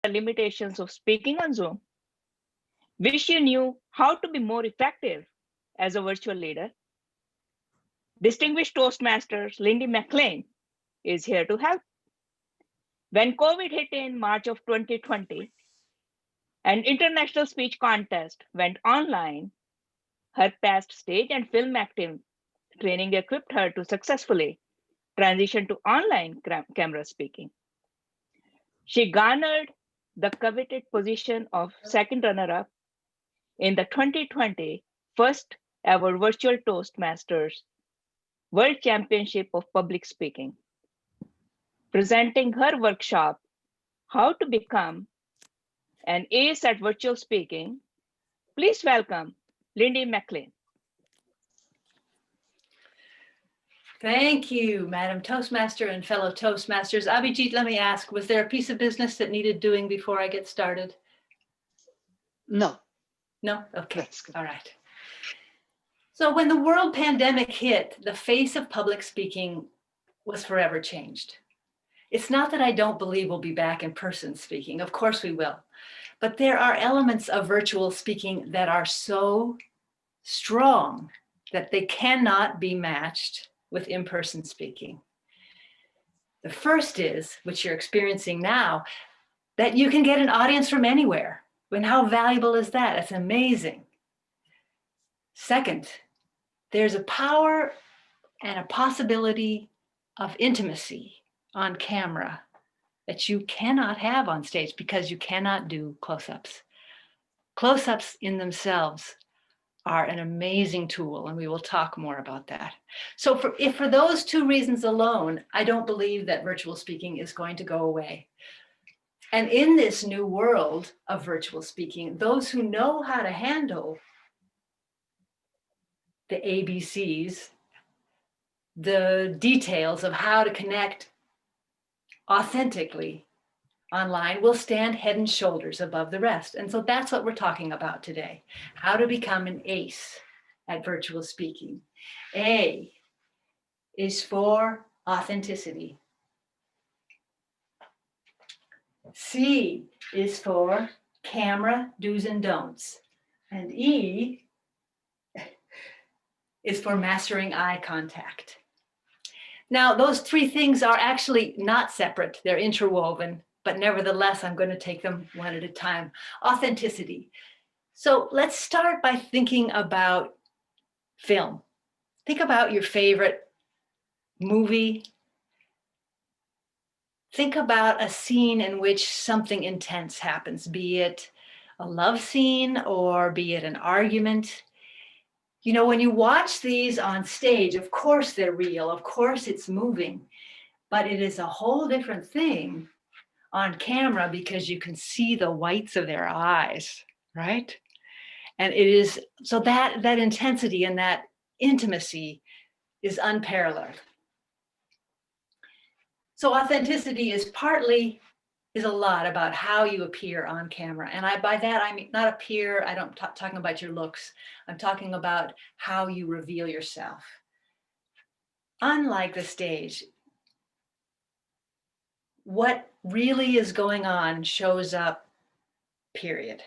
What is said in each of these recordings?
the limitations of speaking on Zoom? Wish you knew how to be more effective as a virtual leader? Distinguished Toastmasters Lindy MacLaine is here to help. When COVID hit in March of 2020, an international speech contest went online, her past stage and film acting training equipped her to successfully transition to online camera speaking. She garnered the coveted position of second runner up in the 2020 first ever virtual Toastmasters World Championship of Public Speaking. Presenting her workshop, How to Become an Ace at Virtual Speaking, please welcome Lindy MacLaine. Thank you, Madam Toastmaster and fellow Toastmasters. Abhijit, let me ask, was there a piece of business that needed doing before I get started? No. No? Okay, all right. So when the world pandemic hit, the face of public speaking was forever changed. It's not that I don't believe we'll be back in person speaking. Of course we will. But there are elements of virtual speaking that are so strong that they cannot be matched with in-person speaking. The first is, which you're experiencing now, that you can get an audience from anywhere. And how valuable is that? It's amazing. Second, there's a power and a possibility of intimacy on camera that you cannot have on stage because you cannot do close-ups. Close-ups in themselves are an amazing tool, and we will talk more about that. So for those two reasons alone, I don't believe that virtual speaking is going to go away. And in this new world of virtual speaking, those who know how to handle the ABCs, the details of how to connect authentically online will stand head and shoulders above the rest. And so that's what we're talking about today, how to become an ace at virtual speaking. A is for authenticity. C is for camera do's and don'ts. And E is for mastering eye contact. Now, those three things are actually not separate. They're interwoven, but nevertheless, I'm going to take them one at a time. Authenticity. So let's start by thinking about film. Think about your favorite movie. Think about a scene in which something intense happens, be it a love scene or be it an argument. You know, when you watch these on stage, of course they're real, of course it's moving, but it is a whole different thing on camera because you can see the whites of their eyes, right? And it is, so that intensity and that intimacy is unparalleled. So authenticity is a lot about how you appear on camera. And by that, I mean, not appear, I don't talking about your looks. I'm talking about how you reveal yourself. Unlike the stage, what really is going on shows up, period.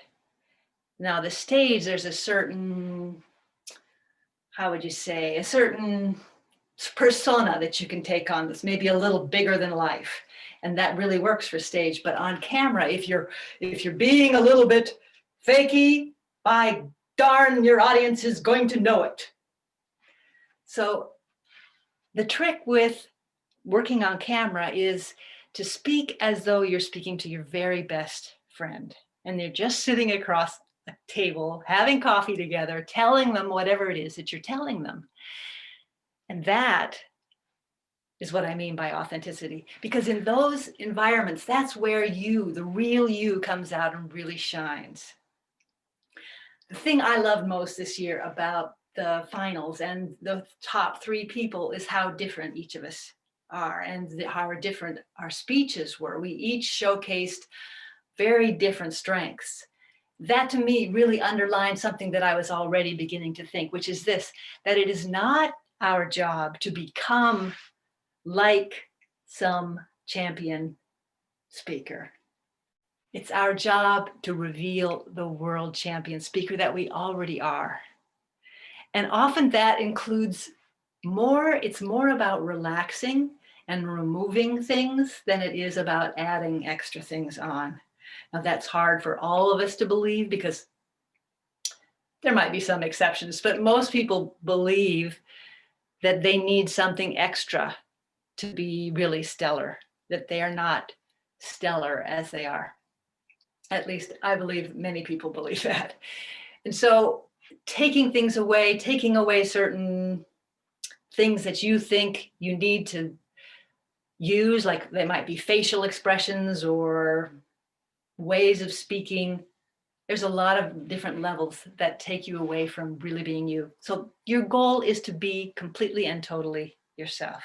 Now the stage, there's a certain, how would you say, a certain persona that you can take on that's maybe a little bigger than life. And that really works for stage. But on camera, if you're being a little bit fakey, by darn, your audience is going to know it. So the trick with working on camera is to speak as though you're speaking to your very best friend. And they're just sitting across a table, having coffee together, telling them whatever it is that you're telling them. And that is what I mean by authenticity, because in those environments, that's where you, the real you, comes out and really shines. The thing I loved most this year about the finals and the top three people is how different each of us are and how different our speeches were. We each showcased very different strengths. That to me really underlined something that I was already beginning to think, which is this, that it is not our job to become like some champion speaker. It's our job to reveal the world champion speaker that we already are. And often that includes it's more about relaxing and removing things than it is about adding extra things on. Now that's hard for all of us to believe because there might be some exceptions, but most people believe that they need something extra to be really stellar, that they are not stellar as they are. At least I believe many people believe that. And so taking away certain things that you think you need to use, like they might be facial expressions or ways of speaking. There's a lot of different levels that take you away from really being you. So your goal is to be completely and totally yourself.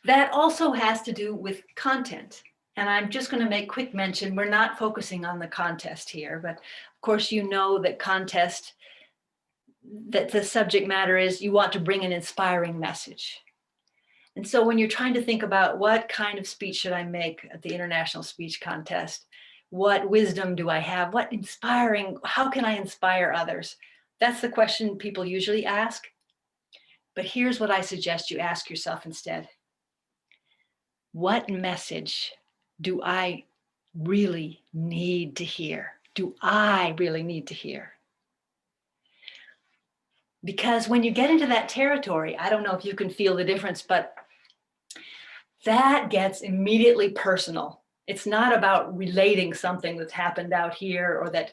That also has to do with content. And I'm just going to make quick mention, we're not focusing on the contest here, but of course you know that that the subject matter is you want to bring an inspiring message. And so when you're trying to think about what kind of speech should I make at the International Speech Contest, what wisdom do I have? How can I inspire others? That's the question people usually ask. But here's what I suggest you ask yourself instead. What message do I really need to hear? Do I really need to hear? Because when you get into that territory, I don't know if you can feel the difference, but that gets immediately personal. It's not about relating something that's happened out here or that,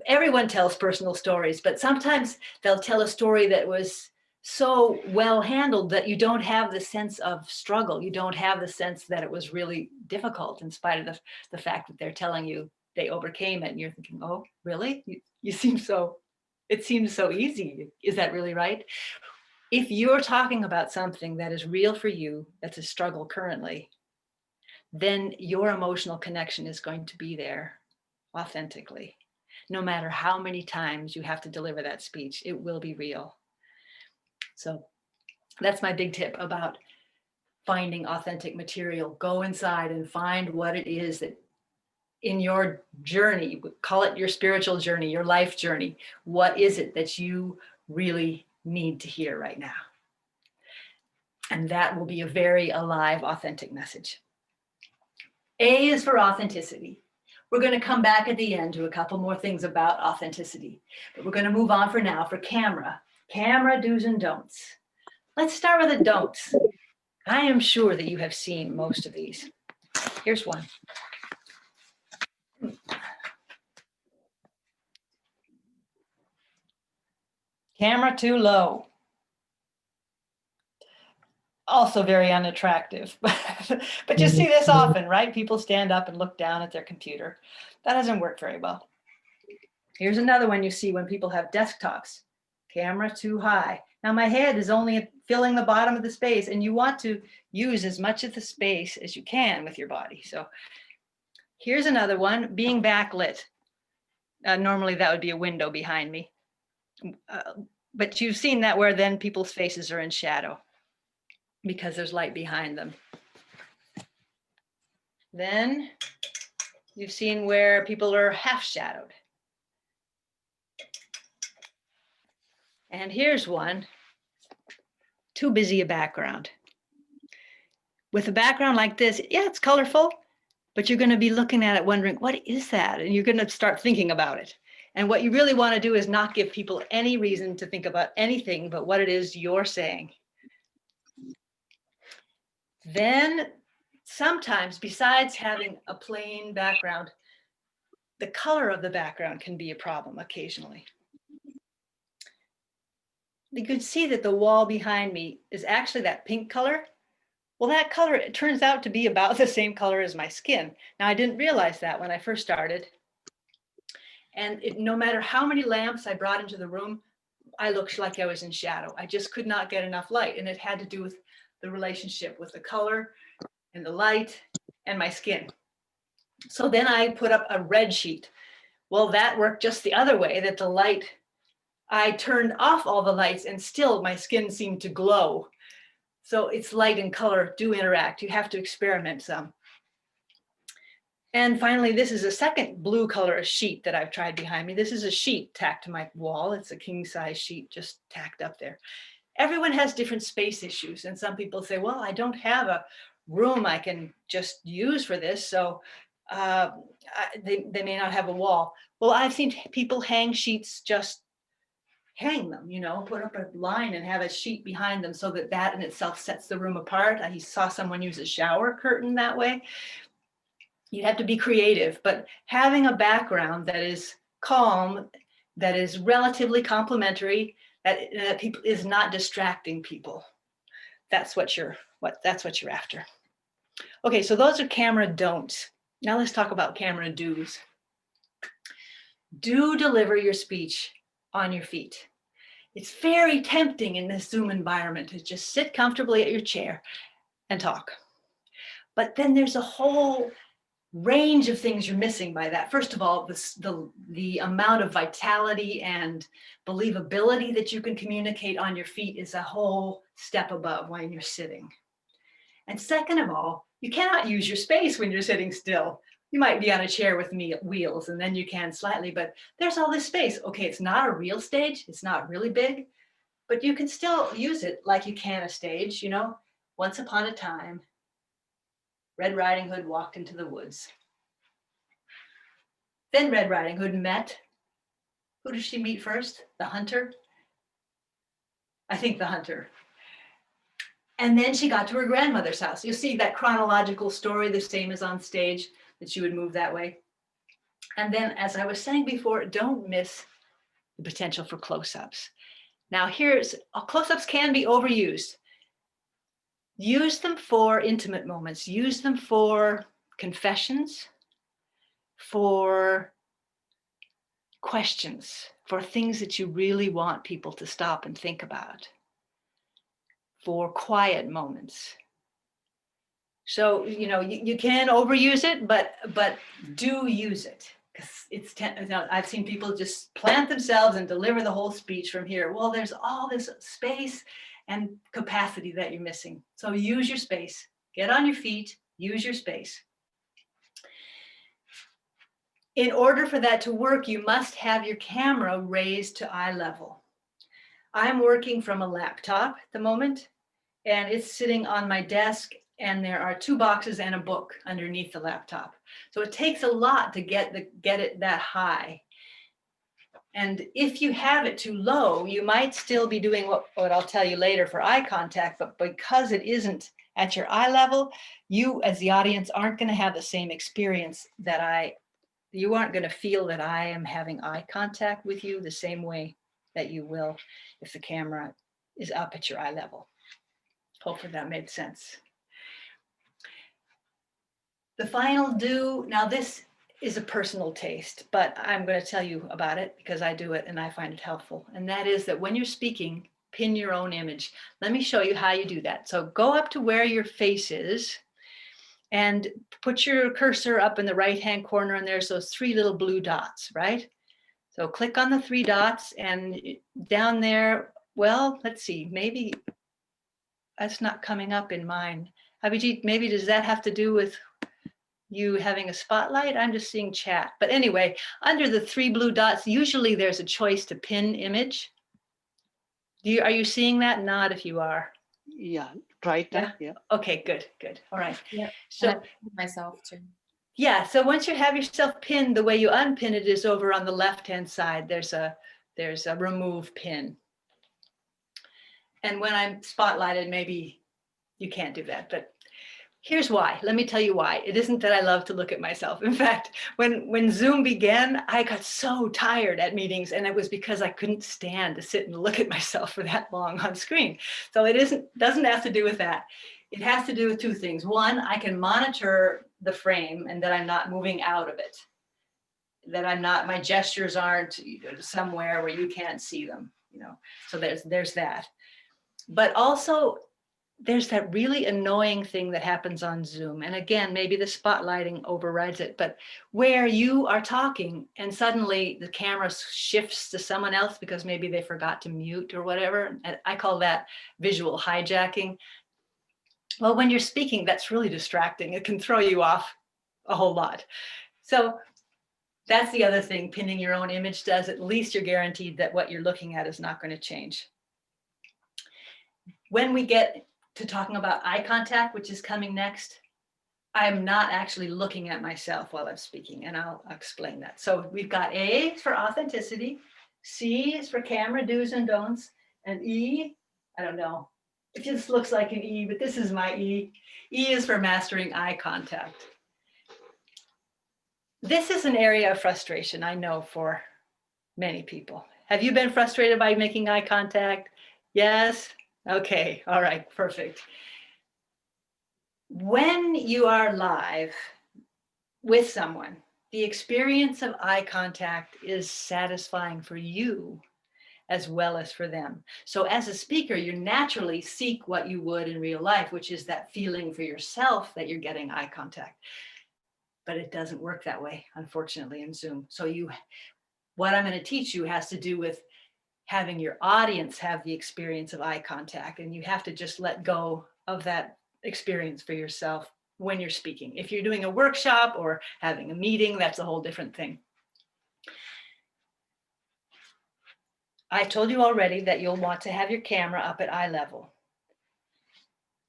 everyone tells personal stories, but sometimes they'll tell a story that was so well handled that you don't have the sense of struggle. You don't have the sense that it was really difficult in spite of the fact that they're telling you they overcame it. And you're thinking, oh, really? It seems so easy. Is that really right? If you're talking about something that is real for you, that's a struggle currently, then your emotional connection is going to be there authentically. No matter how many times you have to deliver that speech, it will be real. So that's my big tip about finding authentic material. Go inside and find what it is that in your journey, call it your spiritual journey, your life journey. What is it that you really need to hear right now? And that will be a very alive, authentic message. A is for authenticity. We're going to come back at the end to a couple more things about authenticity, but we're going to move on for now for camera. Camera do's and don'ts. Let's start with the don'ts. I am sure that you have seen most of these. Here's one. Camera too low. Also very unattractive. But you see this often, right? People stand up and look down at their computer. That doesn't work very well. Here's another one you see when people have desktops. Camera too high. Now my head is only filling the bottom of the space, and you want to use as much of the space as you can with your body. So here's another one, being backlit. Normally that would be a window behind me. But you've seen that where then people's faces are in shadow because there's light behind them. Then you've seen where people are half shadowed. And here's one, too busy a background. With a background like this, yeah, it's colorful, but you're going to be looking at it wondering, what is that? And you're going to start thinking about it. And what you really want to do is not give people any reason to think about anything but what it is you're saying. Then sometimes, besides having a plain background, the color of the background can be a problem occasionally. You can see that the wall behind me is actually that pink color. Well, that color, it turns out to be about the same color as my skin. Now, I didn't realize that when I first started. And no matter how many lamps I brought into the room, I looked like I was in shadow. I just could not get enough light. And it had to do with the relationship with the color and the light and my skin. So then I put up a red sheet. Well, that worked just the other way, that the light, I turned off all the lights and still my skin seemed to glow. So it's light and color do interact. You have to experiment some. And finally, this is a second blue color sheet that I've tried behind me. This is a sheet tacked to my wall. It's a king size sheet just tacked up there. Everyone has different space issues. And some people say, well, I don't have a room I can just use for this. So they may not have a wall. Well, I've seen people hang sheets, just hang them, you know, put up a line and have a sheet behind them so that that in itself sets the room apart. I saw someone use a shower curtain that way. You have to be creative, but having a background that is calm, that is relatively complementary, that people is not distracting people. That's what you're after. Okay, so those are camera don'ts. Now let's talk about camera do's. Do deliver your speech on your feet. It's very tempting in this Zoom environment to just sit comfortably at your chair and talk. But then there's a whole range of things you're missing by that. First of all, the amount of vitality and believability that you can communicate on your feet is a whole step above when you're sitting. And second of all, you cannot use your space when you're sitting still. You might be on a chair with wheels and then you can slightly, but there's all this space. Okay, it's not a real stage. It's not really big, but you can still use it like you can a stage, you know. Once upon a time, Red Riding Hood walked into the woods. Then Red Riding Hood met, who did she meet first? The hunter? I think the hunter. And then she got to her grandmother's house. You see that chronological story, the same as on stage, that she would move that way. And then, as I was saying before, don't miss the potential for close-ups. Now close-ups can be overused. Use them for intimate moments. Use them for confessions, for questions, for things that you really want people to stop and think about, for quiet moments. So, you know, you can overuse it, but do use it. Because I've seen people just plant themselves and deliver the whole speech from here. Well, there's all this space and capacity that you're missing. So use your space, get on your feet, use your space. In order for that to work, you must have your camera raised to eye level. I'm working from a laptop at the moment, and it's sitting on my desk, and there are 2 boxes and a book underneath the laptop. So it takes a lot to get it that high. And if you have it too low, you might still be doing what I'll tell you later for eye contact, but because it isn't at your eye level, you as the audience aren't going to have the same experience you aren't going to feel that I am having eye contact with you the same way that you will if the camera is up at your eye level. Hopefully that made sense. The final do, now this is a personal taste, but I'm going to tell you about it because I do it and I find it helpful. And that is that when you're speaking, pin your own image. Let me show you how you do that. So go up to where your face is and put your cursor up in the right-hand corner, and there's those 3 little blue dots, right? So click on the 3 dots, and down there, well, let's see, maybe that's not coming up in mine. Abhijit, maybe does that have to do with you having a spotlight? I'm just seeing chat. But anyway, under the 3 blue dots, usually there's a choice to pin image. Are you seeing that? Nod if you are. Yeah, right now. Yeah. Okay, good. All right. Yeah. So Myself too. yeah, so once you have yourself pinned, the way you unpin it is over on the left-hand side. There's a remove pin. And when I'm spotlighted, maybe you can't do that, but here's why. Let me tell you why. It isn't that I love to look at myself. In fact, when Zoom began, I got so tired at meetings, and it was because I couldn't stand to sit and look at myself for that long on screen. So it doesn't have to do with that. It has to do with 2 things. One, I can monitor the frame and that I'm not moving out of it. That my gestures aren't somewhere where you can't see them, you know. So there's that. But also, there's that really annoying thing that happens on Zoom. And again, maybe the spotlighting overrides it, but where you are talking and suddenly the camera shifts to someone else because maybe they forgot to mute or whatever. And I call that visual hijacking. Well, when you're speaking, that's really distracting. It can throw you off a whole lot. So that's the other thing pinning your own image does. At least you're guaranteed that what you're looking at is not going to change. When we get to talking about eye contact, which is coming next, I'm not actually looking at myself while I'm speaking, and I'll explain that. So we've got A for authenticity, C is for camera do's and don'ts, and E, I don't know, it just looks like an E, but this is my E. E is for mastering eye contact. This is an area of frustration, I know, for many people. Have you been frustrated by making eye contact? Yes? Okay, all right, perfect. When you are live with someone, the experience of eye contact is satisfying for you as well as for them. So as a speaker, you naturally seek what you would in real life, which is that feeling for yourself that you're getting eye contact. But it doesn't work that way, unfortunately, in Zoom. So what I'm going to teach you has to do with having your audience have the experience of eye contact, and you have to just let go of that experience for yourself when you're speaking. If you're doing a workshop or having a meeting, that's a whole different thing. I told you already that you'll want to have your camera up at eye level.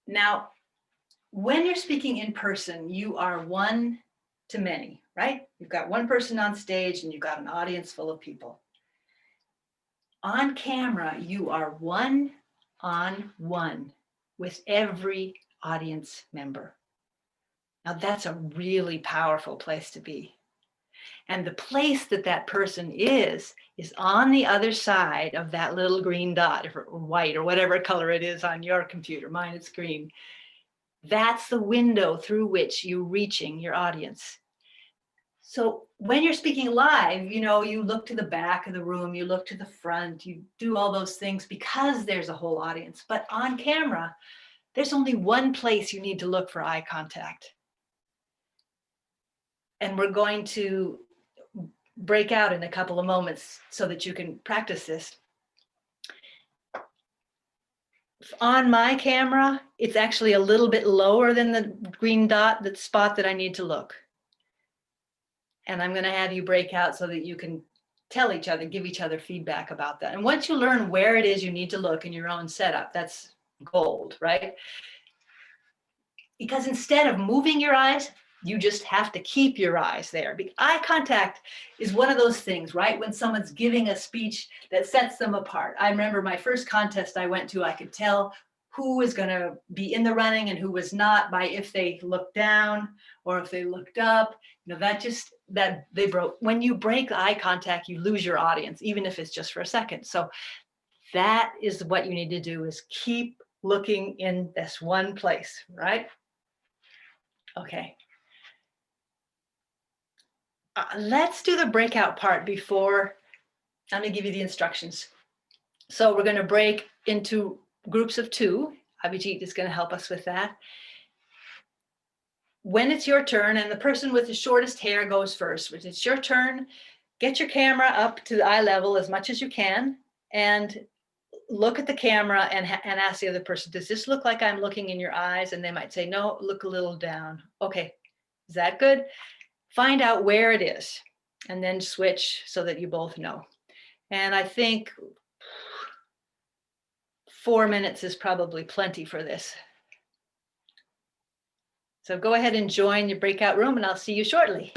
Now, when you're speaking in person, you are one to many, right? You've got one person on stage and you've got an audience full of people. On camera, you are one-on-one with every audience member. Now that's a really powerful place to be. And the place that that person is on the other side of that little green dot, or white, or whatever color it is on your computer. Mine is green. That's the window through which you're reaching your audience. So when you're speaking live, you look to the back of the room, you look to the front, you do all those things because there's a whole audience. But on camera, there's only one place you need to look for eye contact. And we're going to break out in a couple of moments so that you can practice this. On my camera, it's actually a little bit lower than the green dot, the spot that I need to look. And I'm going to have you break out so that you can tell each other, give each other feedback about that. And once you learn where it is you need to look in your own setup, that's gold, right? Because instead of moving your eyes, you just have to keep your eyes there. Eye contact is one of those things, right? When someone's giving a speech that sets them apart. I remember my first contest I went to, I could tell who was going to be in the running and who was not by if they looked down or if they looked up. That they broke. When you break eye contact, you lose your audience, even if it's just for a second. So that is what you need to do, is keep looking in this one place, right? Okay. Let's do the breakout part before I'm going to give you the instructions. So we're going to break into groups of 2. Abhijit is going to help us with that. When it's your turn, and the person with the shortest hair goes first, when it's your turn, get your camera up to eye level as much as you can and look at the camera and ask the other person, does this look like I'm looking in your eyes? And they might say, no, look a little down. Okay, is that good? Find out where it is and then switch so that you both know. And I think 4 minutes is probably plenty for this. So go ahead and join your breakout room and I'll see you shortly.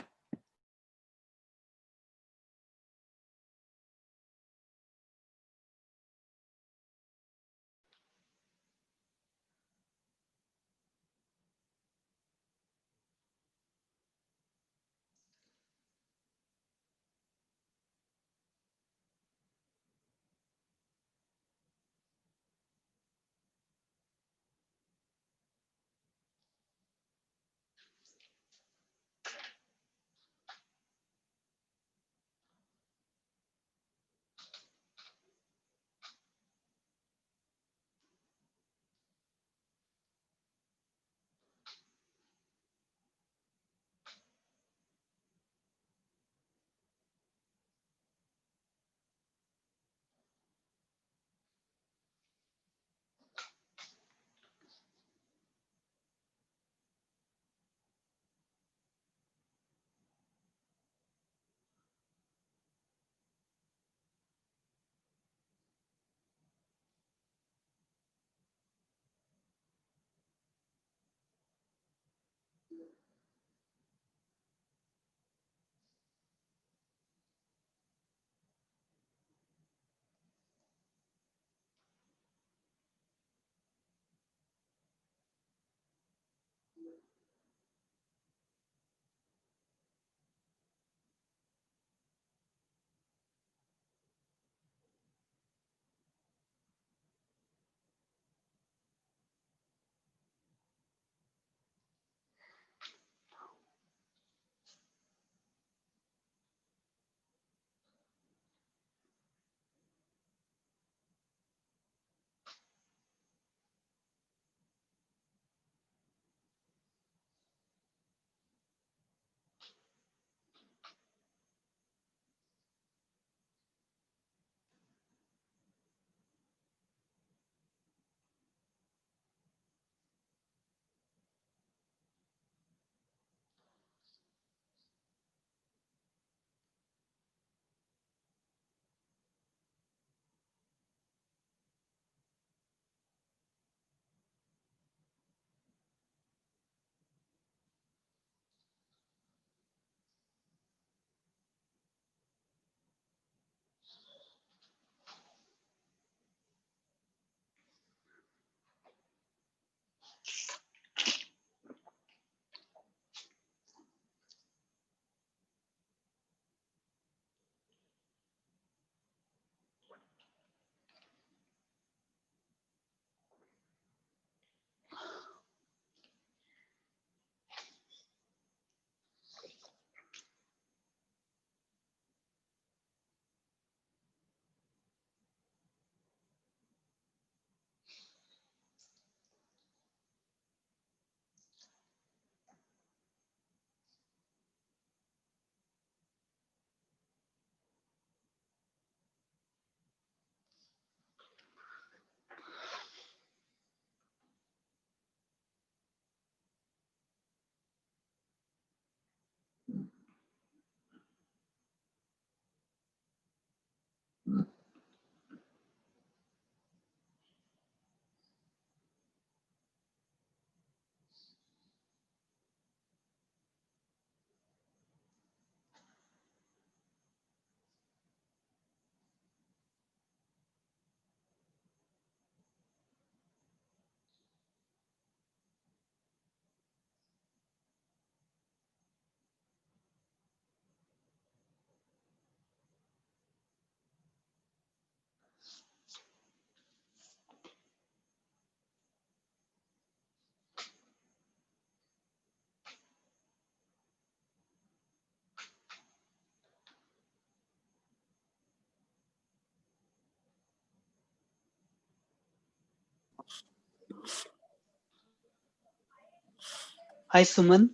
Hi, Suman.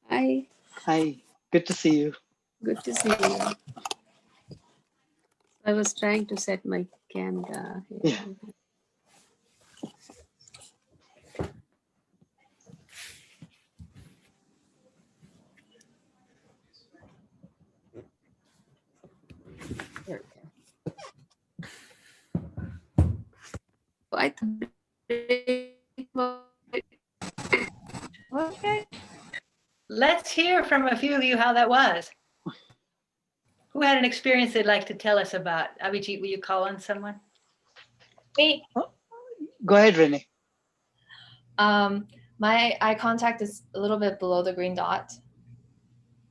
Hi, Hi. Good to see you. good to see you. I was trying to set my camera. Yeah. Here. I Okay. Let's hear from a few of you how that was. Who had an experience they'd like to tell us about? Abhijit, will you call on someone? Me. Go ahead, Renee. My eye contact is a little bit below the green dot,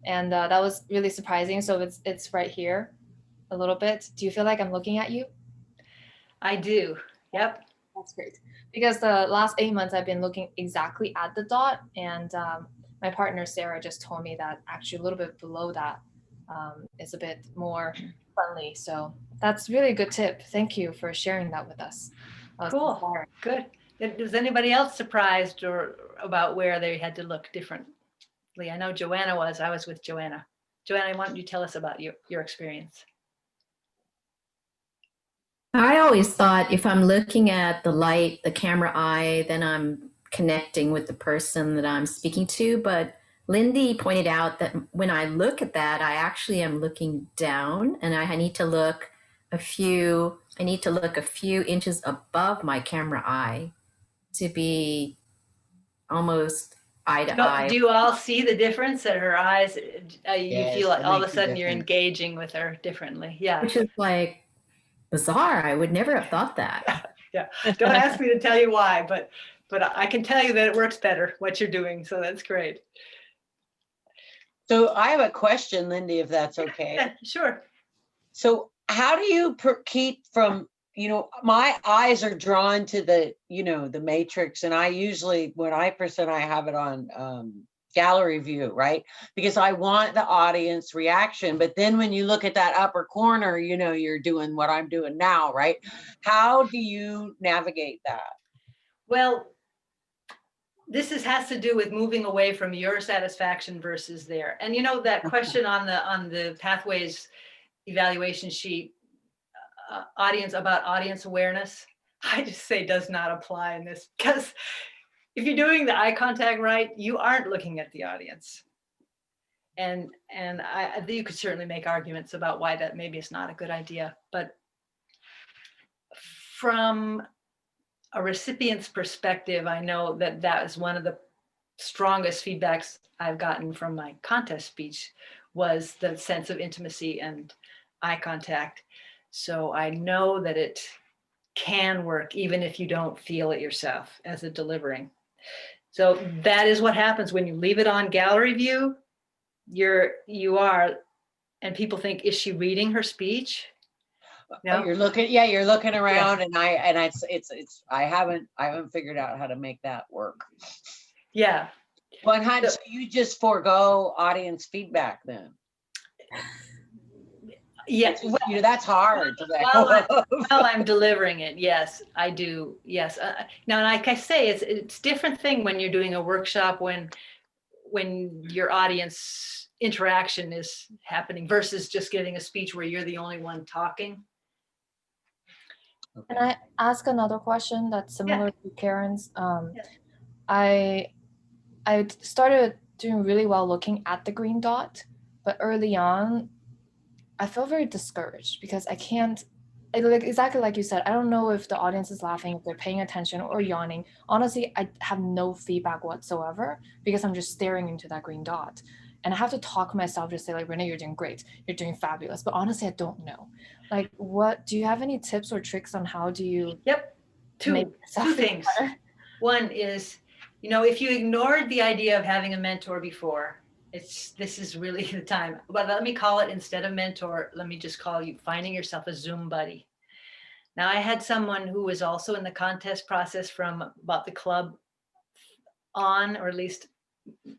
and that was really surprising. So it's right here, a little bit. Do you feel like I'm looking at you? I do. Yep. That's great. Because the last 8 months I've been looking exactly at the dot, and my partner Sarah just told me that actually a little bit below that is a bit more friendly. So that's really a good tip. Thank you for sharing that with us. Cool. Inspiring. Good. Was anybody else surprised or about where they had to look differently? I know Joanna was. I was with Joanna. Joanna, why don't you tell us about your experience? I always thought if I'm looking at the light, the camera eye, then I'm connecting with the person that I'm speaking to. But Lindy pointed out that when I look at that, I actually am looking down, and I need to look a few inches above my camera eye to be almost eye to eye. Do you all see the difference that her eyes, you Yes, feel like that all of a makes a sudden you're difference. engaging with her differently? Yeah. Which is like bizarre. I would never have thought that. Yeah. Don't ask me to tell you why, but I can tell you that it works better what you're doing. So that's great. So I have a question, Lindy, if that's okay. Yeah, sure. So how do you keep from, my eyes are drawn to the, the matrix, and I usually, when I present, I have it on gallery view, right? Because I want the audience reaction. But then when you look at that upper corner, you're doing what I'm doing now, right? How do you navigate that? Well, this has to do with moving away from your satisfaction versus there. And that question on the pathways evaluation sheet, audience awareness, I just say does not apply in this, because if you're doing the eye contact right, you aren't looking at the audience. And you could certainly make arguments about why that maybe is not a good idea, but from a recipient's perspective, I know that is one of the strongest feedbacks I've gotten from my contest speech, was the sense of intimacy and eye contact. So I know that it can work even if you don't feel it yourself as a delivering. So that is what happens when you leave it on gallery view. You are, and people think, is she reading her speech? No. You're looking around, and I haven't figured out how to make that work. Yeah. 100. So you just forego audience feedback then? Yeah. That's hard. While I'm delivering it, yes, I do. Yes. Now, like I say, it's different thing when you're doing a workshop, when your audience interaction is happening versus just giving a speech where you're the only one talking. Can I ask another question that's similar to Karen's? Yeah. I started doing really well looking at the green dot, but early on, I felt very discouraged because I can't, exactly like you said, I don't know if the audience is laughing, if they're paying attention or yawning. Honestly, I have no feedback whatsoever because I'm just staring into that green dot. And I have to talk myself to say, like, Renee, you're doing great. You're doing fabulous. But honestly, I don't know. Like, do you have any tips or tricks on how do you Two things. One is, if you ignored the idea of having a mentor before, this is really the time. But let me call it, instead of mentor, let me just call you finding yourself a Zoom buddy. Now, I had someone who was also in the contest process from about the club on, or at least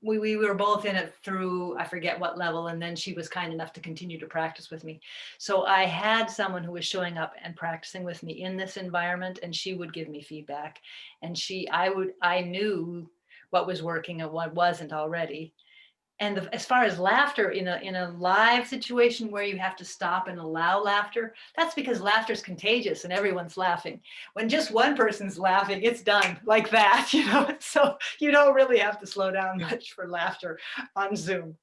we were both in it through, I forget what level, and then she was kind enough to continue to practice with me. So I had someone who was showing up and practicing with me in this environment, and she would give me feedback. And I knew what was working and what wasn't already. And as far as laughter in a live situation where you have to stop and allow laughter, that's because laughter is contagious and everyone's laughing. When just one person's laughing, it's done like that, you know. So you don't really have to slow down much for laughter on Zoom,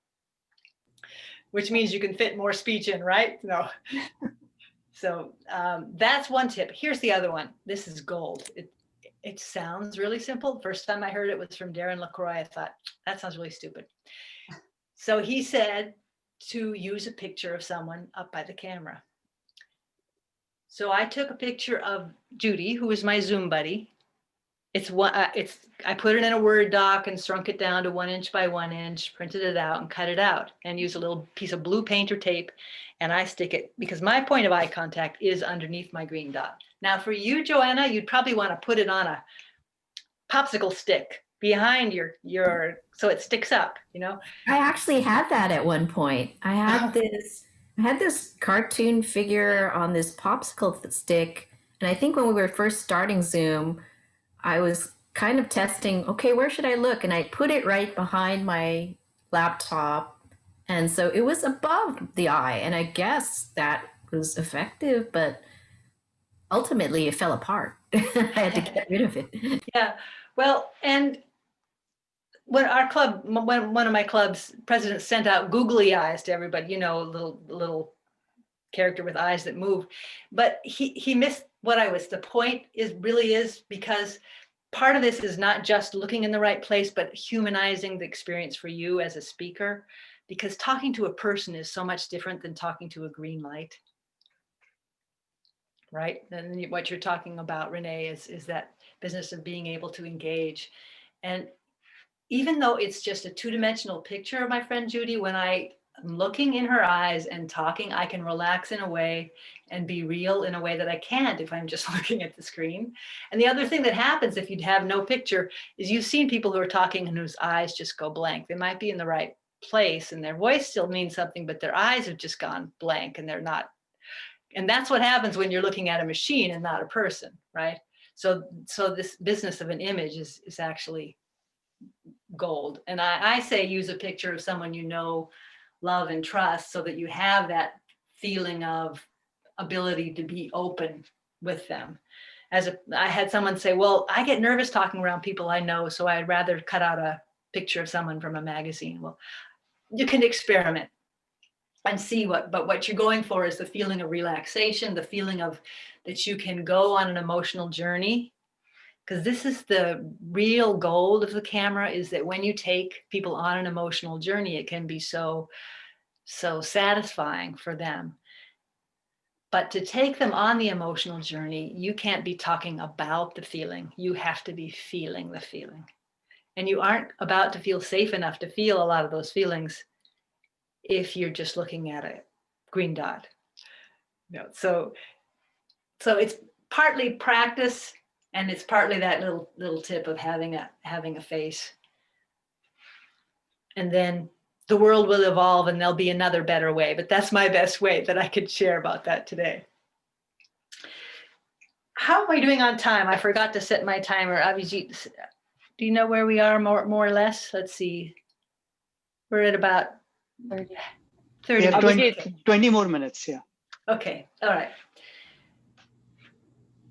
which means you can fit more speech in, right? No. So that's one tip. Here's the other one. This is gold. It sounds really simple. First time I heard it was from Darren LaCroix. I thought, that sounds really stupid. So he said to use a picture of someone up by the camera. So I took a picture of Judy, who is my Zoom buddy. I put it in a Word doc and shrunk it down to 1 inch by 1 inch, printed it out and cut it out, and used a little piece of blue painter tape, and I stick it because my point of eye contact is underneath my green dot. Now for you, Joanna, you'd probably want to put it on a popsicle stick behind your so it sticks up, you know. I actually had that at one point. I had this cartoon figure on this popsicle stick, and I think when we were first starting Zoom, I was kind of testing, okay, where should I look? And I put it right behind my laptop, and so it was above the eye, and I guess that was effective, but ultimately it fell apart. I had to get rid of it. Yeah, well, and when our club, when one of my club's presidents sent out googly eyes to everybody, you know, little character with eyes that move, but he missed what the point really is, because part of this is not just looking in the right place, but humanizing the experience for you as a speaker, because talking to a person is so much different than talking to a green light. Right? And what you're talking about, Renee, is that business of being able to engage. And even though it's just a two-dimensional picture of my friend Judy, when I'm looking in her eyes and talking, I can relax in a way and be real in a way that I can't if I'm just looking at the screen. And the other thing that happens if you'd have no picture is you've seen people who are talking and whose eyes just go blank. They might be in the right place and their voice still means something, but their eyes have just gone blank and they're not. And that's what happens when you're looking at a machine and not a person, right? So this business of an image is actually gold. And I say use a picture of someone you know, love, and trust, so that you have that feeling of ability to be open with them. I had someone say, well, I get nervous talking around people I know, so I'd rather cut out a picture of someone from a magazine. Well, you can experiment and see but what you're going for is the feeling of relaxation, the feeling of that you can go on an emotional journey. Because this is the real gold of the camera, is that when you take people on an emotional journey, it can be so satisfying for them. But to take them on the emotional journey, you can't be talking about the feeling. You have to be feeling the feeling. And you aren't about to feel safe enough to feel a lot of those feelings if you're just looking at a green dot. No, so it's partly practice, and it's partly that little tip of having a face. And then the world will evolve and there'll be another better way, but that's my best way that I could share about that today. How am I doing on time? I forgot to set my timer. Abhijit, do you know where we are more or less? Let's see. We're at about 30 We have minutes. 20 more minutes, yeah. Okay, all right.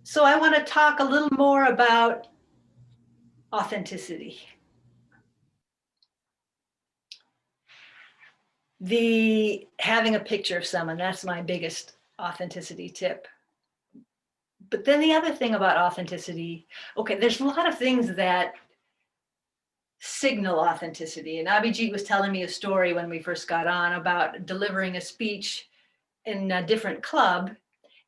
So I want to talk a little more about authenticity. The having a picture of someone, that's my biggest authenticity tip. But then the other thing about authenticity, okay, there's a lot of things that signal authenticity. And Abhijit was telling me a story when we first got on about delivering a speech in a different club.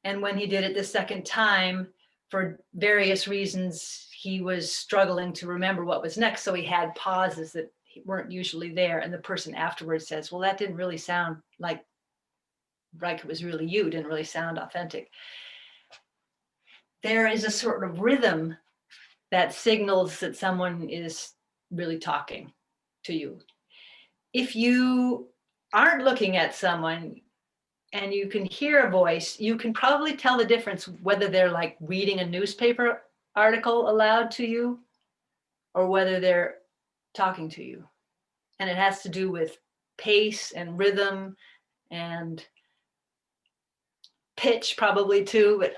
And when he did it the second time, for various reasons, he was struggling to remember what was next. So he had pauses that weren't usually there. And the person afterwards says, well, that didn't really sound like it was really you, didn't really sound authentic. There is a sort of rhythm that signals that someone is really talking to you. If you aren't looking at someone and you can hear a voice, you can probably tell the difference whether they're like reading a newspaper article aloud to you or whether they're talking to you. And it has to do with pace and rhythm and pitch probably too, but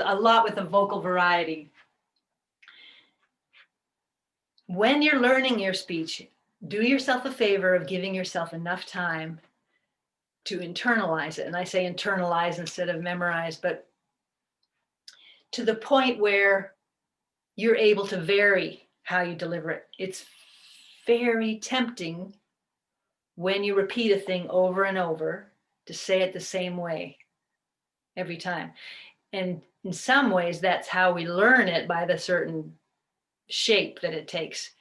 a lot with the vocal variety. When you're learning your speech, do yourself a favor of giving yourself enough time to internalize it. And I say internalize instead of memorize, but to the point where you're able to vary how you deliver it. It's very tempting when you repeat a thing over and over to say it the same way every time. And in some ways, that's how we learn it, by the certain shape that it takes.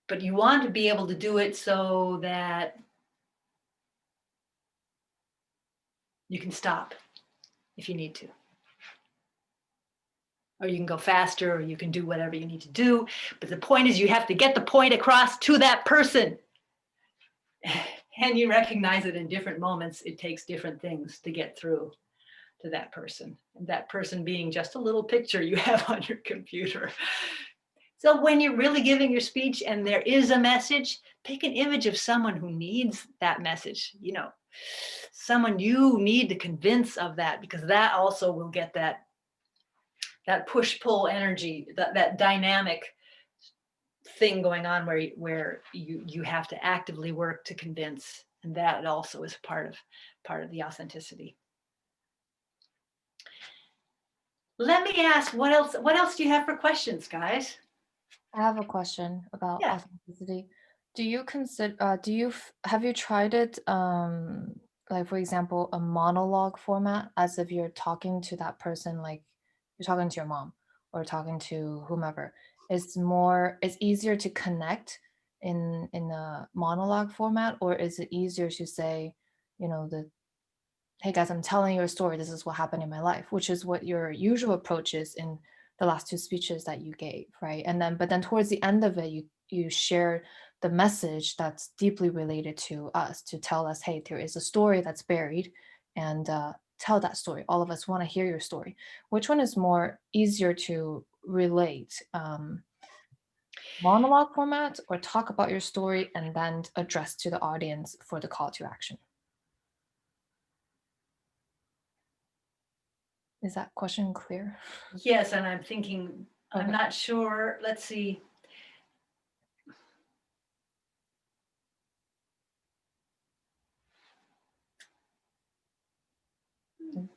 But you want to be able to do it so that you can stop if you need to. Or you can go faster, or you can do whatever you need to do. But the point is, you have to get the point across to that person. And you recognize that in different moments, it takes different things to get through to that person. And that person being just a little picture you have on your computer. So when you're really giving your speech and there is a message, pick an image of someone who needs that message, you know, someone you need to convince of that, because that also will get that push-pull energy, that dynamic thing going on where you have to actively work to convince, and that also is part of the authenticity. Let me ask, what else do you have for questions, guys? I have a question about Yeah. authenticity. Do you consider, have you tried it, like for example, a monologue format, as if you're talking to that person, like you're talking to your mom or talking to whomever? It's easier to connect in a monologue format, or is it easier to say, you know, hey guys, I'm telling you a story. This is what happened in my life, which is what your usual approach is in the last two speeches that you gave, right? But then towards the end of it, you share the message that's deeply related to us, to tell us, hey, there is a story that's buried, and tell that story. All of us want to hear your story. Which one is more easier to relate? Monologue format, or talk about your story and then address to the audience for the call to action? Is that question clear? Yes, and I'm thinking, I'm Okay. not sure. Let's see.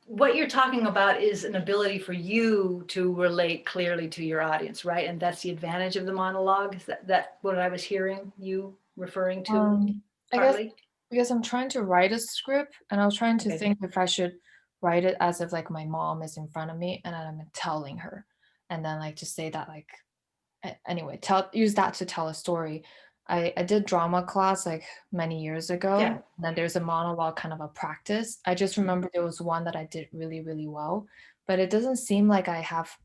What you're talking about is an ability for you to relate clearly to your audience, right? And that's the advantage of the monologue. Is that what I was hearing you referring to I guess partly? because I'm trying to write a script, and I was trying to Okay. think if I should write it as if like my mom is in front of me and I'm telling her, and then like to say that like anyway, use that to tell a story. I did drama class like many years ago. Yeah. And then there's a monologue kind of a practice. I just remember there was one that I did really, really well, but it doesn't seem like I have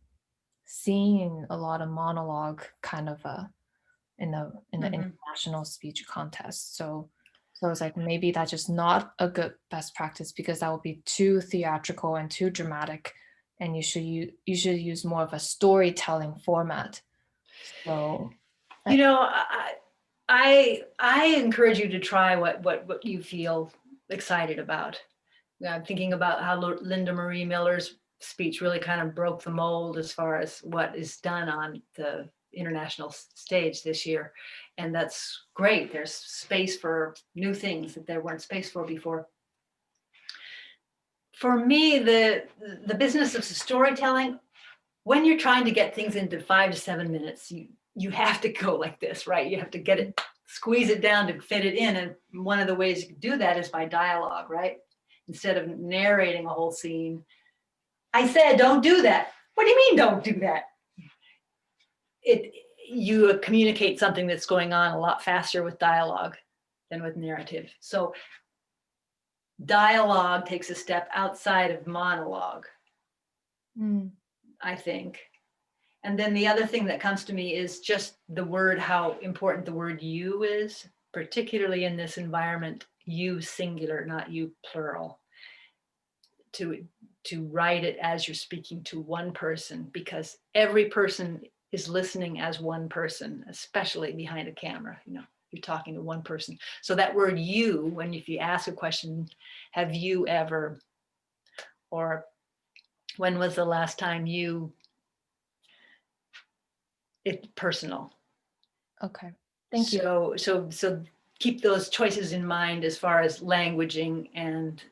seen a lot of monologue kind of in the Mhm. international speech contest. So it's like maybe that's just not a good best practice, because that would be too theatrical and too dramatic, and you should use more of a storytelling format. So You know, I encourage you to try what you feel excited about. I'm thinking about how Linda Marie Miller's speech really kind of broke the mold as far as what is done on the international stage this year. And that's great. There's space for new things that there weren't space for before. For me, the business of storytelling, when you're trying to get things into 5 to 7 minutes, you have to go like this, right? You have to get it, squeeze it down to fit it in. And one of the ways you can do that is by dialogue, right? Instead of narrating a whole scene. I said, don't do that. What do you mean, don't do that? You communicate something that's going on a lot faster with dialogue than with narrative. So dialogue takes a step outside of monologue, I think. And then the other thing that comes to me is just the word, how important the word you is, particularly in this environment, you singular, not you plural. To write it as you're speaking to one person, because every person is listening as one person, especially behind a camera. You know, you're talking to one person. So that word you, when if you ask a question, have you ever, or when was the last time you, it's personal. Okay. Thank you. So keep those choices in mind as far as languaging and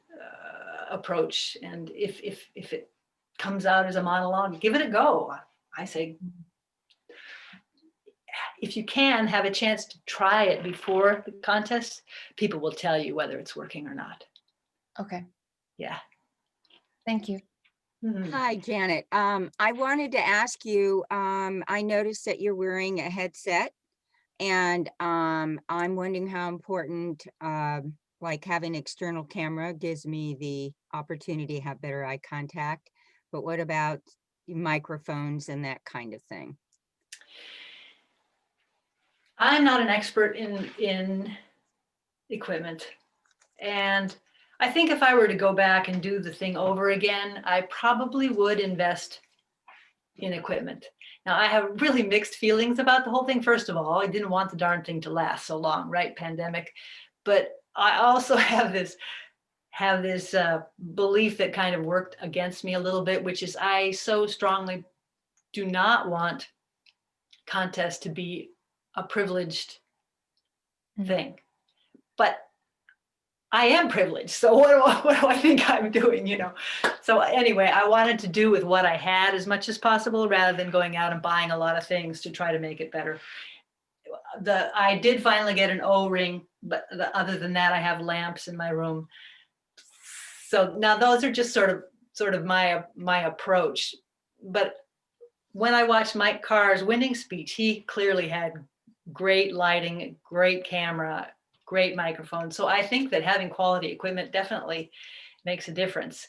approach. And if it comes out as a monologue, give it a go. I say, if you can have a chance to try it before the contest, people will tell you whether it's working or not. Okay. Yeah. Thank you. Mhm. Hi, Janet. I wanted to ask you, I noticed that you're wearing a headset, and I'm wondering how important, like having external camera gives me the opportunity to have better eye contact. But what about microphones and that kind of thing? I'm not an expert in equipment. And I think if I were to go back and do the thing over again, I probably would invest in equipment. Now, I have really mixed feelings about the whole thing. First of all, I didn't want the darn thing to last so long, right? Pandemic. But I also have this belief that kind of worked against me a little bit, which is I so strongly do not want contests to be a privileged thing. But I am privileged. So what do I think I'm doing, you know? So anyway, I wanted to do with what I had as much as possible rather than going out and buying a lot of things to try to make it better. I did finally get an O-ring, but other than that, I have lamps in my room. So now those are just sort of my approach. But when I watched Mike Carr's winning speech, he clearly had great lighting, great camera, great microphone. So I think that having quality equipment definitely makes a difference.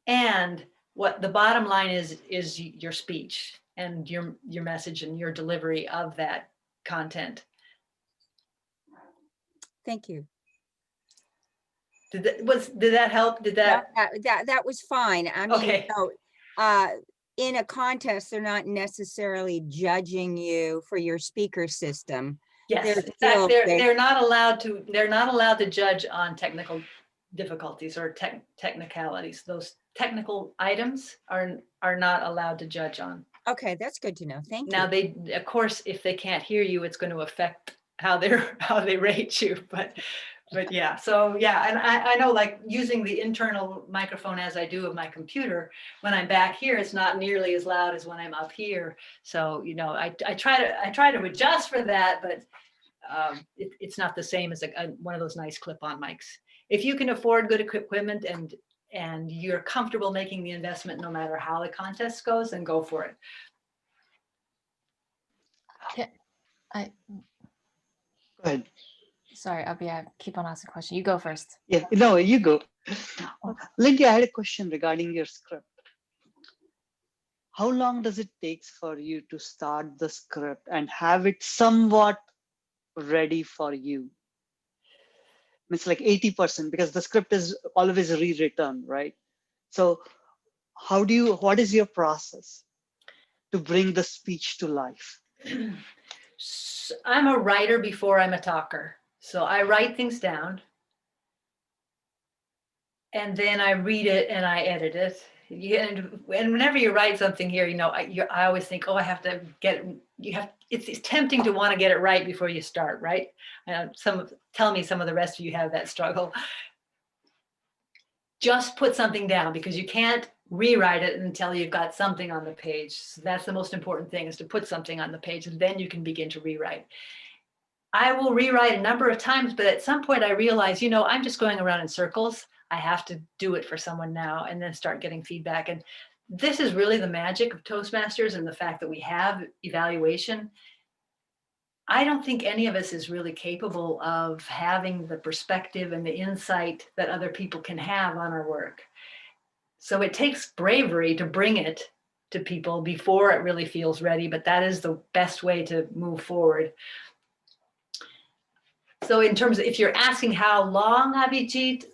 And what the bottom line is your speech and your message and your delivery of that content. Thank you. Did that help? Did that? That was fine. I mean, Okay. in a contest, they're not necessarily judging you for your speaker system. Yes, They're in still- fact, they're not allowed to judge on technical difficulties or technicalities. Those technical items are not allowed to judge on. Okay, that's good to know. Thank Now you. they, of course, if they can't hear you, it's going to affect how they rate you. But yeah, so yeah, and I know, like, using the internal microphone as I do of my computer, when I'm back here, it's not nearly as loud as when I'm up here. So, you know, I try to adjust for that, but it's not the same as one of those nice clip-on mics. If you can afford good equipment and you're comfortable making the investment no matter how the contest goes, then go for it. I Go ahead. sorry, Abhi, I keep on asking a question. You go first. Yeah, no, you go. Oh. Lindy, I had a question regarding your script. How long does it take for you to start the script and have it somewhat ready for you? It's like 80% because the script is always rewritten, right? So what is your process to bring the speech to life? I'm a writer before I'm a talker. So I write things down and then I read it and I edit it. And whenever you write something here, you know, I always think, oh, I have to get it. It's tempting to want to get it right before you start, right? Tell me some of the rest of you have that struggle. Just put something down because you can't rewrite it until you've got something on the page. So that's the most important thing, is to put something on the page, and then you can begin to rewrite. I will rewrite a number of times, but at some point I realize, you know, I'm just going around in circles. I have to do it for someone now and then start getting feedback. And this is really the magic of Toastmasters and the fact that we have evaluation. I don't think any of us is really capable of having the perspective and the insight that other people can have on our work. So it takes bravery to bring it to people before it really feels ready, but that is the best way to move forward. So in terms of, if you're asking how long, Abhijit,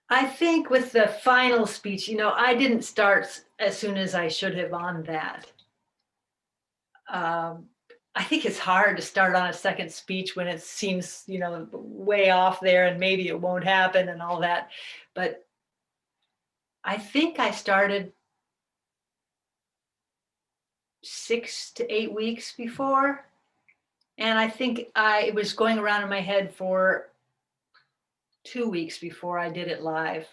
I think with the final speech, you know, I didn't start as soon as I should have on that. I think it's hard to start on a second speech when it seems, you know, way off there and maybe it won't happen and all that. But I think I started 6 to 8 weeks before. And I think it was going around in my head for 2 weeks before I did it live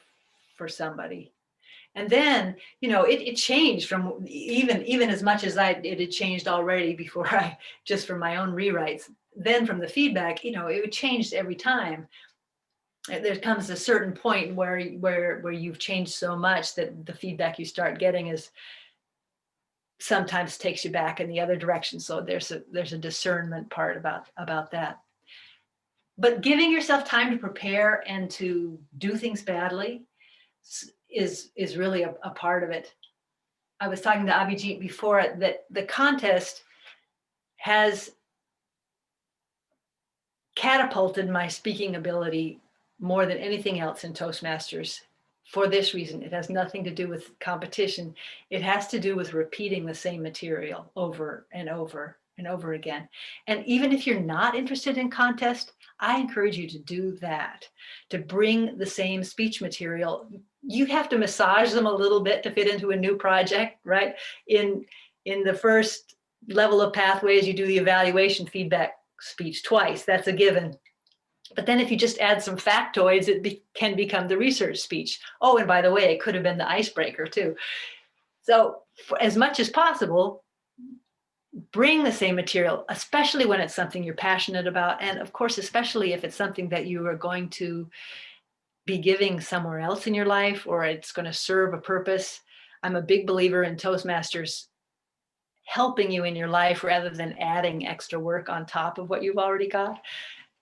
for somebody. And then, you know, it changed from even as much as it had changed already before just from my own rewrites. Then from the feedback, you know, it changed every time. There comes a certain point where you've changed so much that the feedback you start getting is sometimes takes you back in the other direction. So there's a discernment part about that. But giving yourself time to prepare and to do things badly is really a part of it. I was talking to Abhijit before that the contest has catapulted my speaking ability more than anything else in Toastmasters for this reason. It has nothing to do with competition. It has to do with repeating the same material over and over and over again. And even if you're not interested in contest, I encourage you to do that, to bring the same speech material. You have to massage them a little bit to fit into a new project, right? In the first level of pathways, you do the evaluation feedback speech twice. That's a given. But then if you just add some factoids, it can become the research speech. Oh, and by the way, it could have been the icebreaker too. So as much as possible, bring the same material, especially when it's something you're passionate about. And of course, especially if it's something that you are going to be giving somewhere else in your life, or it's going to serve a purpose. I'm a big believer in Toastmasters helping you in your life rather than adding extra work on top of what you've already got.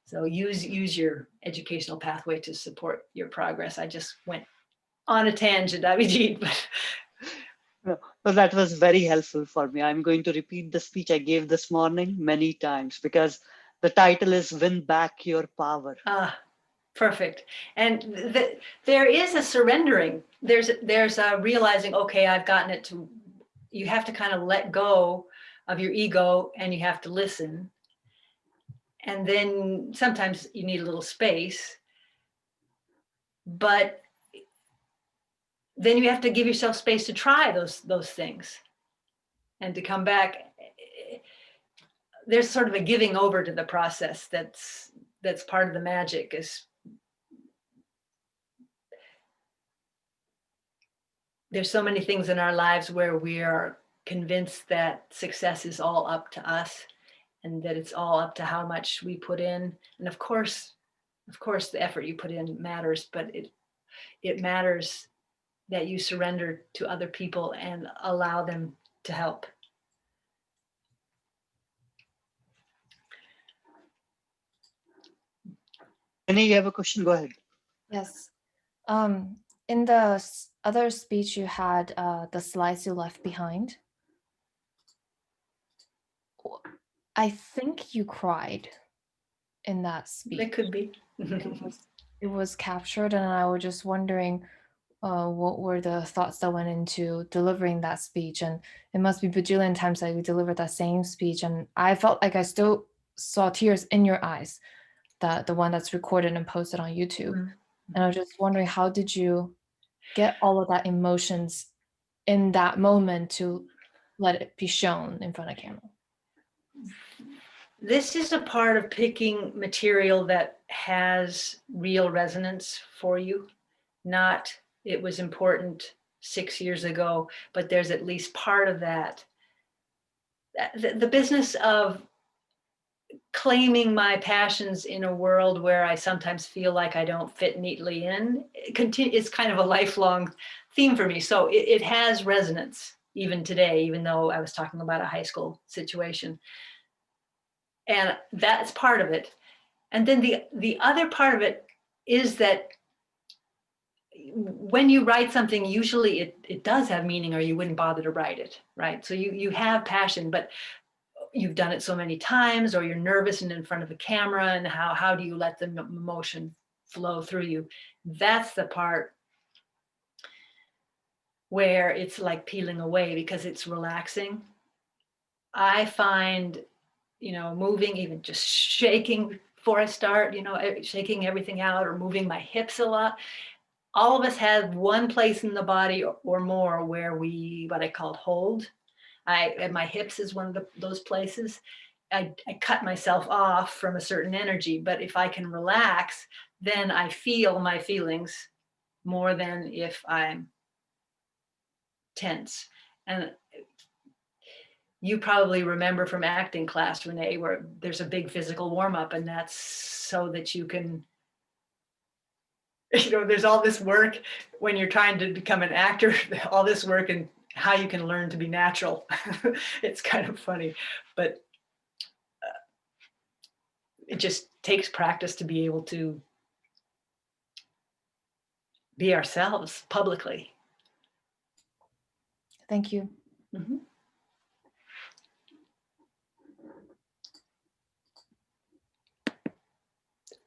So use your educational pathway to support your progress. I just went on a tangent, Abhijit, but No, that was very helpful for me. I'm going to repeat the speech I gave this morning many times because the title is Win Back Your Power. Perfect. And there is a surrendering. There's a realizing, okay, I've gotten it to, you have to kind of let go of your ego and you have to listen. And then sometimes you need a little space, but then you have to give yourself space to try those things and to come back. There's sort of a giving over to the process that's part of the magic. Is there's so many things in our lives where we are convinced that success is all up to us and that it's all up to how much we put in. And of course the effort you put in matters, but it matters that you surrender to other people and allow them to help. Jenny, you have a question? Go ahead. Yes. In the other speech you had, the slides you left behind, I think you cried in that speech. It could be. It was captured, and I was just wondering what were the thoughts that went into delivering that speech. And it must be bajillion times that you delivered that same speech, and I felt like I still saw tears in your eyes, the one that's recorded and posted on YouTube. Mm-hmm. And I was just wondering, how did you get all of that emotions in that moment to let it be shown in front of camera? This is a part of picking material that has real resonance for you. Not, it was important 6 years ago, but there's at least part of that. The business of claiming my passions in a world where I sometimes feel like I don't fit neatly in, it's kind of a lifelong theme for me. So it has resonance even today, even though I was talking about a high school situation. And that's part of it. And then the other part of it is that when you write something, usually it does have meaning, or you wouldn't bother to write it, right? So you have passion, but you've done it so many times, or you're nervous and in front of the camera, and how do you let the emotion flow through you? That's the part where it's like peeling away, because it's relaxing. I find, moving, even just shaking before I start, shaking everything out, or moving my hips a lot. All of us have one place in the body or more where what I call hold. And my hips is one of those places. I cut myself off from a certain energy, but if I can relax, then I feel my feelings more than if I'm tense. And you probably remember from acting class, Renee, where there's a big physical warm-up, and that's so that you can, there's all this work when you're trying to become an actor, all this work and how you can learn to be natural. It's kind of funny, but it just takes practice to be able to be ourselves publicly. Thank you. Mhm.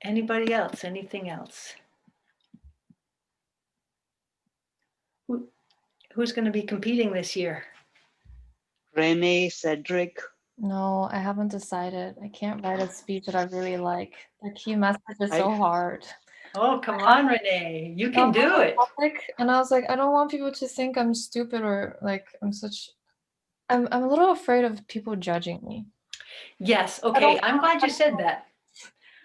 Anybody else? Anything else? Who's going to be competing this year? Renee, Cedric. No, I haven't decided. I can't write a speech that I really like. The key message is I- so hard. Oh, come on, Renee. You can No, do it. topic, and I was like, I don't want people to think I'm stupid, or like I'm a little afraid of people judging me. Yes. I Okay. don't- I'm glad you said that.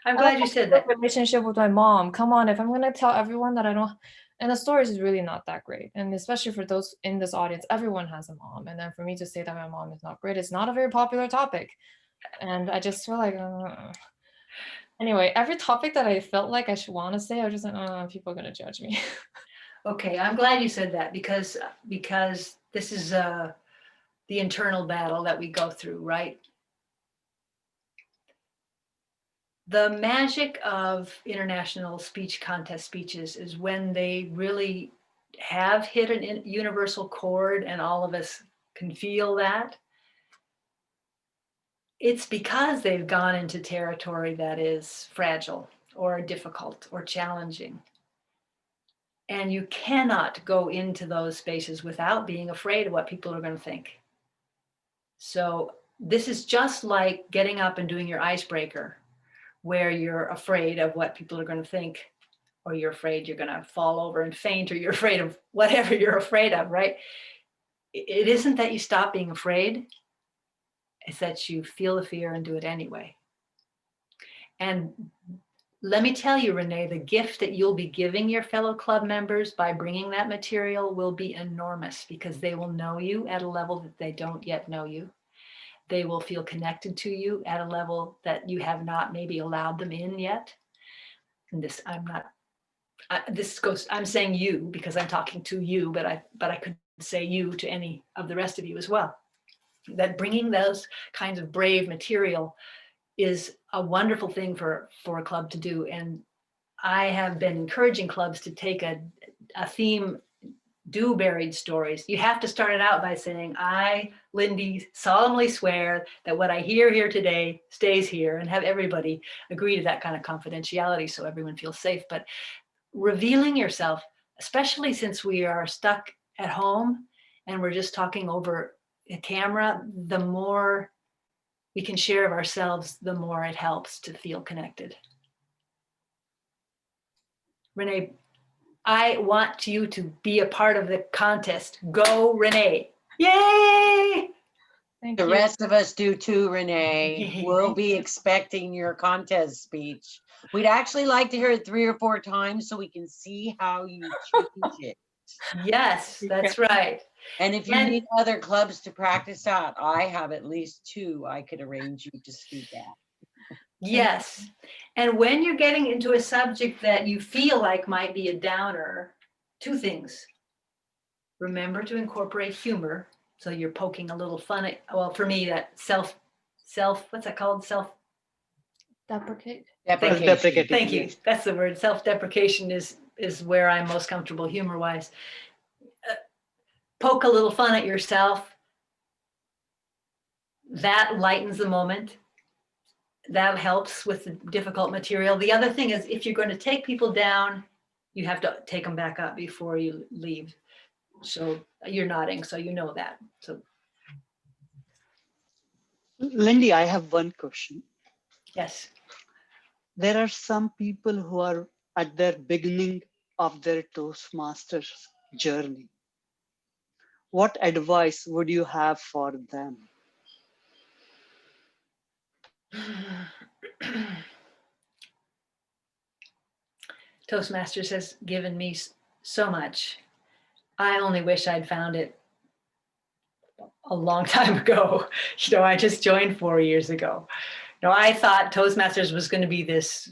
I'm I glad don't you have said a good that. relationship with my mom. Come on, if I'm gonna tell everyone that I don't, and the stories is really not that great, and especially for those in this audience, everyone has a mom, and then for me to say that my mom is not great, it's not a very popular topic, and I just feel like. Anyway, every topic that I felt like I should want to say, I was just like, oh, people are gonna judge me. Okay. I'm glad you said that, because this is the internal battle that we go through, right? The magic of international speech contest speeches is when they really have hit a universal chord and all of us can feel that. It's because they've gone into territory that is fragile or difficult or challenging. And you cannot go into those spaces without being afraid of what people are going to think. So this is just like getting up and doing your icebreaker, where you're afraid of what people are going to think, or you're afraid you're going to fall over and faint, or you're afraid of whatever you're afraid of, right? It isn't that you stop being afraid, it's that you feel the fear and do it anyway. And let me tell you, Renee, the gift that you'll be giving your fellow club members by bringing that material will be enormous, because they will know you at a level that they don't yet know you. They will feel connected to you at a level that you have not maybe allowed them in yet. And this, I'm saying you because I'm talking to you, but I could say you to any of the rest of you as well. That bringing those kinds of brave material is a wonderful thing for a club to do. And I have been encouraging clubs to take a theme, do buried stories. You have to start it out by saying, I, Lindy, solemnly swear that what I hear here today stays here, and have everybody agree to that kind of confidentiality so everyone feels safe. But revealing yourself, especially since we are stuck at home and we're just talking over a camera, the more we can share of ourselves, the more it helps to feel connected. Renee, I want you to be a part of the contest. Go, Renee. Yay! Thank The you. rest of us do too, Renee. We'll be expecting your contest speech. We'd actually like to hear it 3 or 4 times so we can see how you change it. Yes, that's right. And if you And- need other clubs to practice at, I have at least 2 I could arrange you to speak at. Yes. And when you're getting into a subject that you feel like might be a downer, 2 things. Remember to incorporate humor. So you're poking a little fun at, well, for me, that self, what's that called? Deprecate. Deprecation. Self-deprecating, Thank you. yes. That's the word. Self-deprecation is is where I'm most comfortable humor-wise. Poke a little fun at yourself. That lightens the moment. That helps with the difficult material. The other thing is, if you're going to take people down, you have to take them back up before you leave. So you're nodding, so you know that. So Lindy, I have one question. yes. There are some people who are at their beginning of their Toastmasters journey. What advice would you have for them? Toastmasters has given me so much. I only wish I'd found it a long time ago. You know, I just joined 4 years ago. You know, I thought Toastmasters was going to be this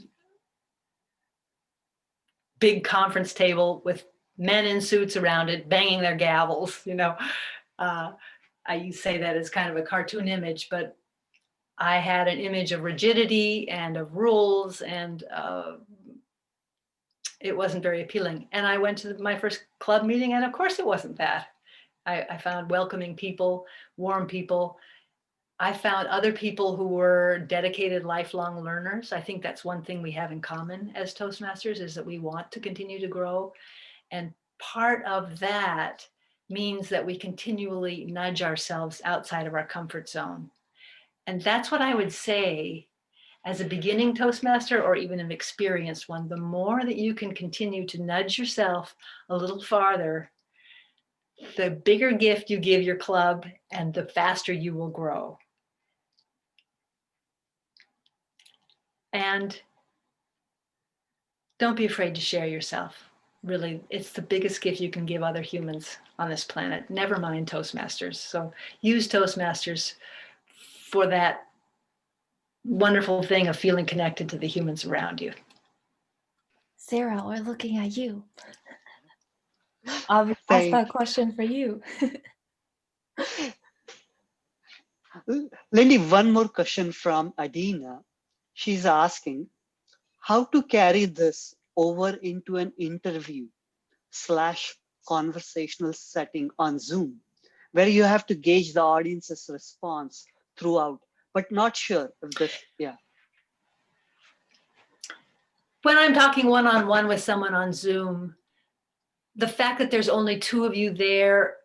big conference table with men in suits around it, banging their gavels. You know, I say that as kind of a cartoon image, but I had an image of rigidity and of rules, and it wasn't very appealing. And I went to my first club meeting, and of course it wasn't that. I found welcoming people, warm people. I found other people who were dedicated lifelong learners. I think that's one thing we have in common as Toastmasters, is that we want to continue to grow. And part of that means that we continually nudge ourselves outside of our comfort zone. And that's what I would say as a beginning Toastmaster, or even an experienced one. The more that you can continue to nudge yourself a little farther, the bigger gift you give your club and the faster you will grow. And don't be afraid to share yourself. Really, it's the biggest gift you can give other humans on this planet, never mind Toastmasters. So use Toastmasters for that wonderful thing of feeling connected to the humans around you. Sarah, we're looking at you. I'll ask Thank that question for you. Lindy, one more question from Adina. She's asking how to carry this over into an interview / conversational setting on Zoom, where you have to gauge the audience's response throughout, but not sure if this, yeah. When I'm talking one-on-one with someone on Zoom, the fact that there's only 2 of you there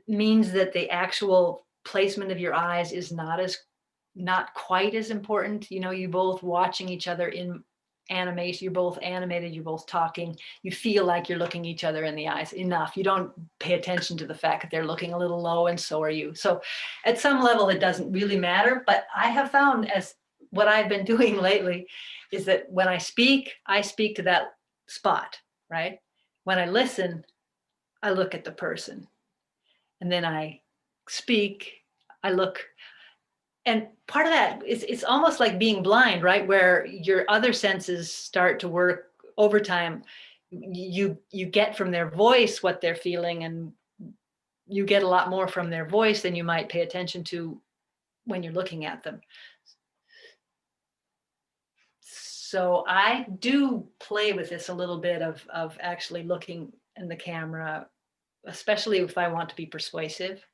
means that the actual placement of your eyes is not quite as important. You know, you both watching each other in animation, you're both animated, you're both talking, you feel like you're looking each other in the eyes enough. You don't pay attention to the fact that they're looking a little low, and so are you. So at some level, it doesn't really matter. But I have found, as what I've been doing lately, is that when I speak to that spot, right? When I listen, I look at the person. And then I speak, I look. And part of that is, it's almost like being blind, right? Where your other senses start to work overtime. You get from their voice what they're feeling, and you get a lot more from their voice than you might pay attention to when you're looking at them. So I do play with this a little bit of actually looking in the camera, especially if I want to be persuasive.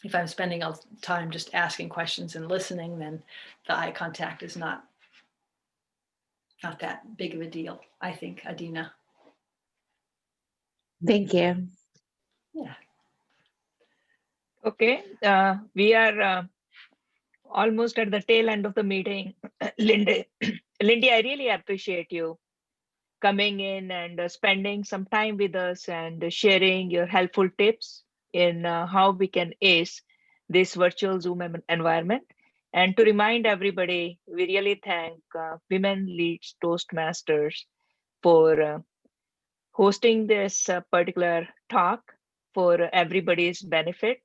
If I'm spending time just asking questions and listening, then the eye contact is not that big of a deal, I think, Adina. Thank you. Yeah. Okay, we are almost at the tail end of the meeting. Lindy, I really appreciate you coming in and spending some time with us and sharing your helpful tips in how we can ace this virtual Zoom environment. And to remind everybody, we really thank Women Leads Toastmasters for hosting this particular talk for everybody's benefit.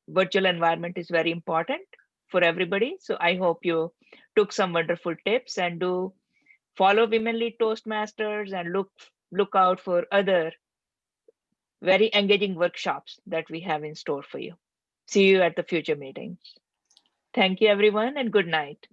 Virtual environment is very important for everybody. So I hope you took some wonderful tips, and do follow Women Lead Toastmasters and look out for other very engaging workshops that we have in store for you. See you at the future meetings. Thank you, everyone, and good night.